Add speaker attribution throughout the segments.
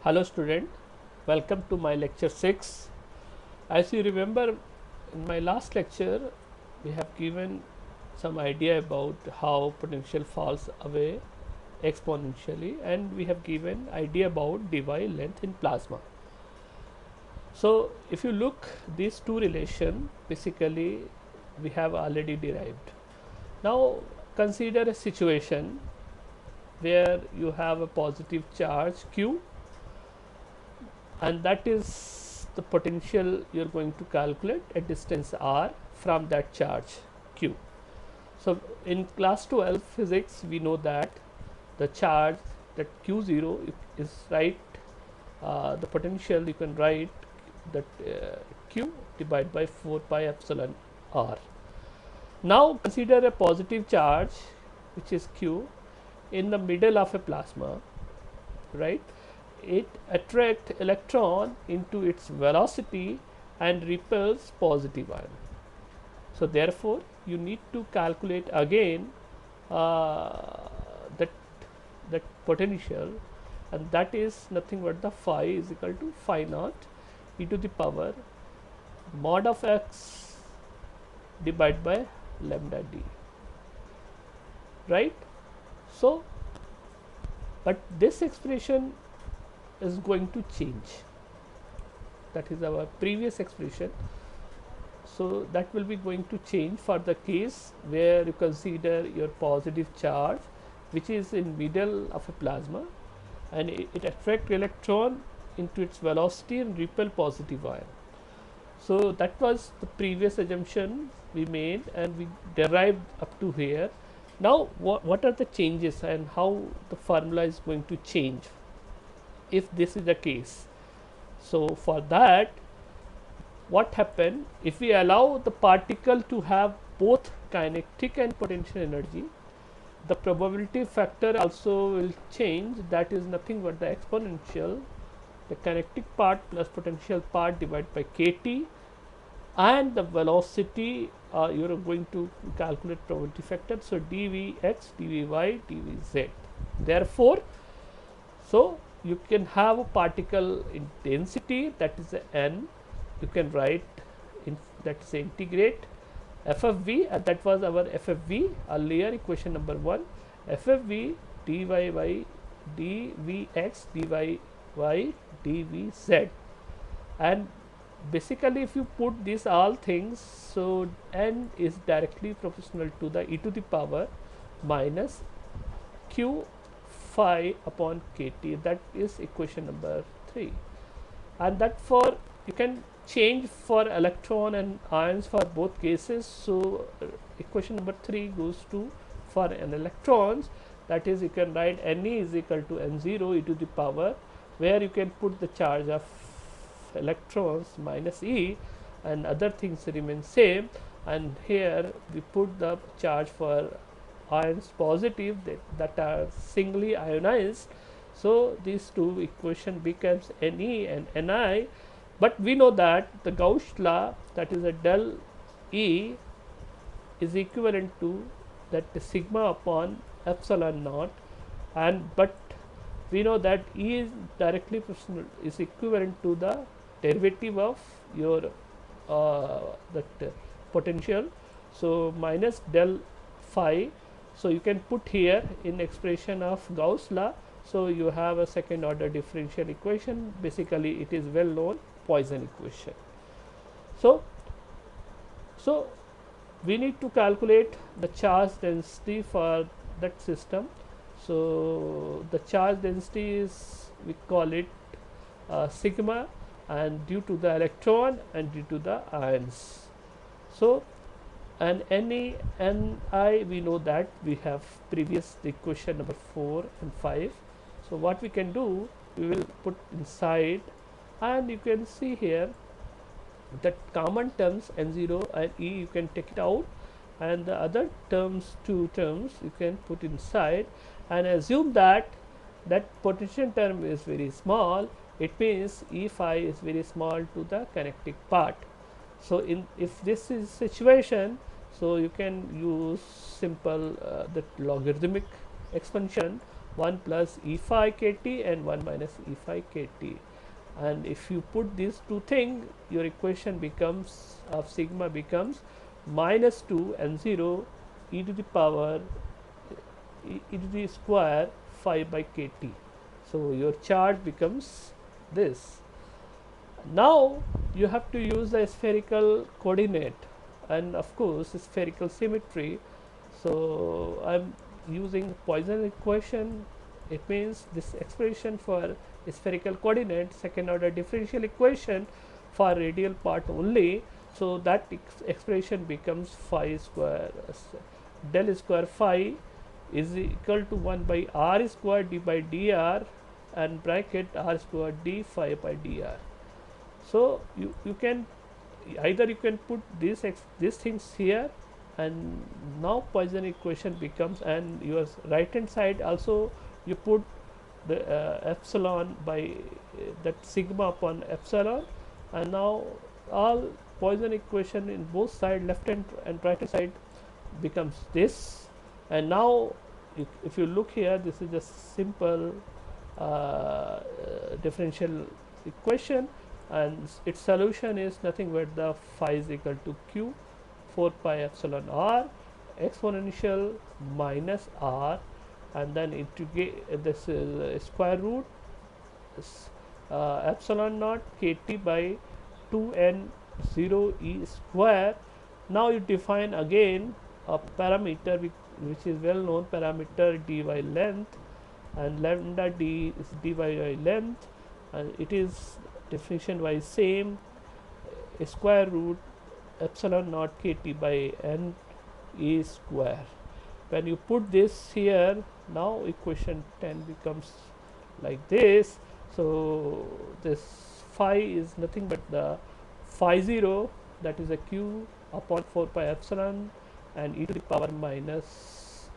Speaker 1: Hello student, welcome to my lecture 6. As you remember, in my last lecture we have given some idea about how potential falls away exponentially, and we have given idea about dy length in plasma. So if you look these two relation, basically we have already derived. Now consider a situation where you have a positive charge q, and that is the potential you are going to calculate at distance r from that charge q. So in class 12 physics we know that the charge, that q0 is right, the potential you can write that q divided by 4 pi epsilon r. Now consider a positive charge which is q in the middle of a plasma, right? It attracts electron into its velocity and repels positive ion. So therefore you need to calculate again that potential, and that is nothing but the phi is equal to phi naught e to the power mod of x divided by lambda d, right? So but this expression is going to change. That is our previous expression. So that will be going to change for the case where you consider your positive charge which is in middle of a plasma, and it attracts electron into its velocity and repel positive ion. So that was the previous assumption we made, and we derived up to here. Now what are the changes and how the formula is going to change if this is the case? So for that, what happen if we allow the particle to have both kinetic and potential energy? The probability factor also will change. That is nothing but the exponential, the kinetic part plus potential part divided by kt, and the velocity you are going to calculate probability factor. So dvx, dvy, dvz. Therefore, so you can have a particle intensity, that is a n. You can write in, that is integrate ffv, that was our ffv earlier, equation number 1, ffv dy by dvx dy dvz. And basically if you put these all things, so n is directly proportional to the e to the power minus q phi upon kt, that is equation number 3. And that for you can change for electron and ions for both cases. So equation number 3 goes to for an electrons, that is you can write Ne is equal to n0 e to the power, where you can put the charge of electrons minus e and other things remain same, and here we put the charge for ions positive that are singly ionized. So these two equation becomes Ne and Ni, but we know that the Gauss law, that is a del E is equivalent to that sigma upon epsilon naught, and but we know that E is directly proportional, is equivalent to the derivative of your that potential. So minus del phi, so you can put here in expression of Gauss law. So you have a second order differential equation. Basically it is well known Poisson equation. So we need to calculate the charge density for that system. So the charge density is, we call it sigma, and due to the electron and due to the ions. So and Ne, Ni, we know that we have previous equation number 4 and 5. So what we can do, we will put inside, and you can see here that common terms n0 and E you can take it out, and the other terms, two terms, you can put inside, and assume that that potential term is very small. It means E phi is very small to the kinetic part. So in if this is situation, so you can use simple that logarithmic expansion 1 plus E phi kt and 1 minus E phi kt. And if you put these two things, your equation becomes of sigma becomes minus 2 and 0 e to the power e to the square phi by kt. So your charge becomes this. Now you have to use the spherical coordinate and of course spherical symmetry. So I'm using Poisson equation. It means this expression for spherical coordinate, second order differential equation for radial part only. So that expression becomes phi square del square phi is equal to 1 by r square d by dr and bracket r square d phi by dr. So you can either you can put these things here, and now Poisson equation becomes, and your right hand side also you put the epsilon by that sigma upon epsilon, and now all Poisson equation in both side, left hand and right hand side, becomes this. And now if you look here, this is just simple differential equation, and its solution is nothing but the phi is equal to q 4 pi epsilon r exponential minus r, and then into this is square root epsilon naught kt by 2n 0 e square. Now you define again a parameter which is well known parameter dy length, and lambda d is dy by length, and it is definition wise same square root epsilon naught kt by n e square. When you put this here, now equation 10 becomes like this. So this phi is nothing but the phi 0, that is a q upon 4 pi epsilon and e to the power minus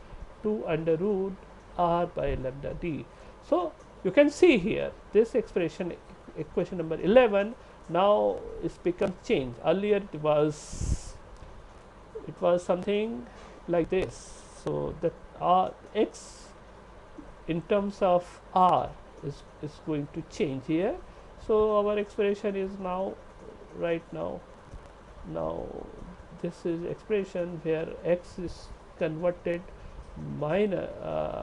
Speaker 1: 2 under root r by lambda d. So you can see here this expression, equation number 11, now it's become changed. Earlier it was something like this. So that x in terms of r is going to change here. So our expression is now now this is expression where x is converted minus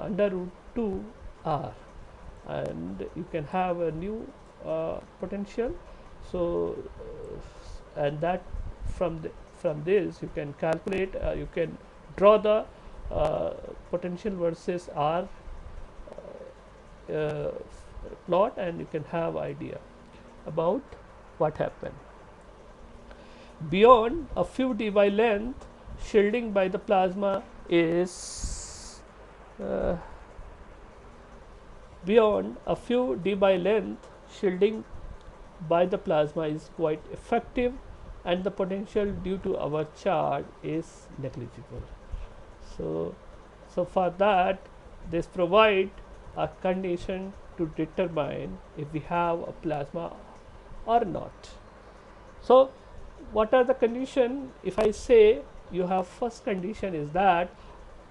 Speaker 1: under root 2 r, and you can have a new potential. So and that from this you can calculate, you can draw the potential versus r plot, and you can have idea about what happened. Beyond a few dB length, shielding by the plasma is beyond a few dB length, shielding by the plasma is quite effective, and the potential due to our charge is negligible. So for that, this provide a condition to determine if we have a plasma or not. So what are the condition? If I say you have first condition is that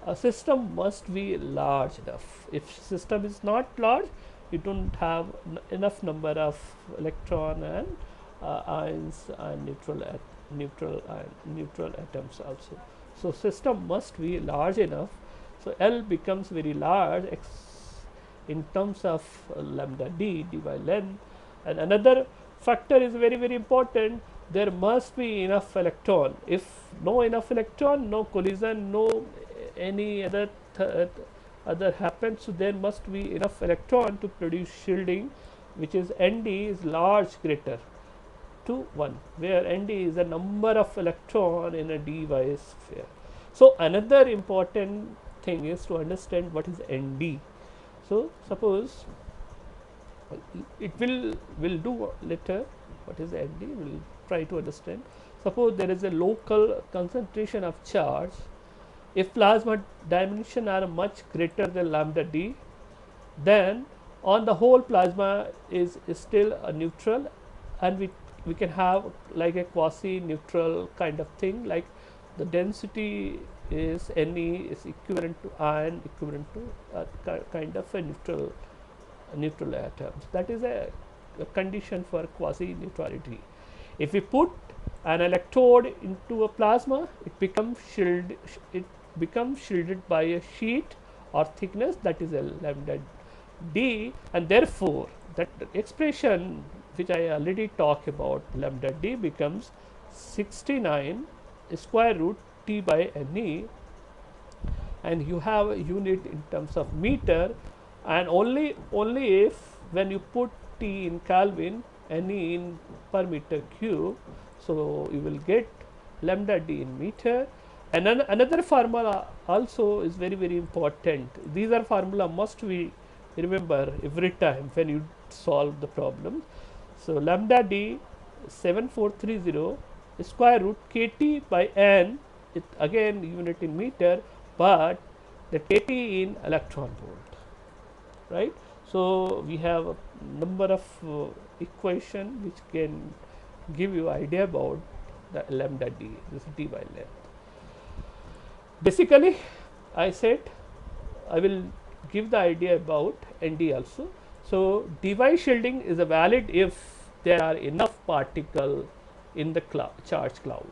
Speaker 1: a system must be large enough. If system is not large, you don't have enough number of electron and ions and neutral atoms also. So system must be large enough. So L becomes very large in terms of lambda d by length. And another factor is very important. There must be enough electron. If no enough electron, no collision, no any other happens, so there must be enough electron to produce shielding, which is Nd is large greater to 1, where Nd is the number of electron in a dy sphere. So another important thing is to understand what is Nd. So suppose it will do later what is Nd, we will try to understand. Suppose there is a local concentration of charge. If plasma dimension are much greater than lambda d, then on the whole plasma is still a neutral, and we can have like a quasi neutral kind of thing, like the density is Ne is equivalent to ion, equivalent to kind of a neutral atoms. That is a condition for quasi neutrality. If we put an electrode into a plasma, it becomes shielded by a sheet or thickness, that is a lambda d, and therefore that expression which I already talked about, lambda d becomes 69 square root T by Ne, and you have a unit in terms of meter, and only if when you put T in Kelvin, Ne in per meter cube, so you will get lambda d in meter. And another formula also is very important. These are formula must we remember every time when you solve the problem. So lambda d 7430 square root kt by n, it again unit in meter, but the kt in electron volt, right? So we have a number of equation which can give you idea about the lambda d, this d by length. Basically, I said I will give the idea about ND also. So device shielding is a valid if there are enough particle in the charge cloud.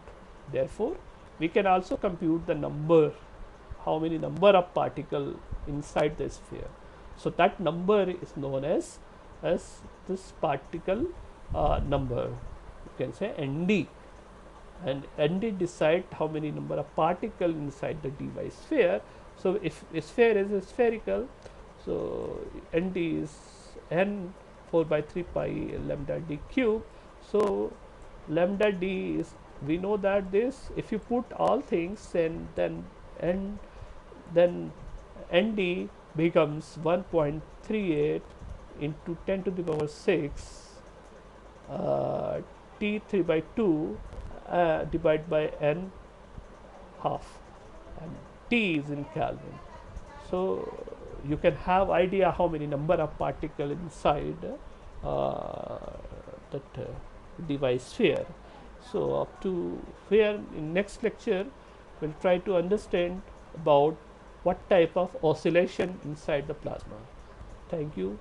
Speaker 1: Therefore, we can also compute the number, how many number of particle inside the sphere. So that number is known as this particle number. You can say ND, and ND decide how many number of particle inside the device sphere. So if a sphere is spherical, so ND is n 4 by 3 pi lambda d cube. So lambda d is, we know that this, if you put all things, and then ND becomes 1.38 into 10 to the power 6 T 3 by 2 divided by n half, and T is in Kelvin. So you can have idea how many number of particle inside that device sphere. So up to here, in next lecture we'll try to understand about what type of oscillation inside the plasma. Thank you.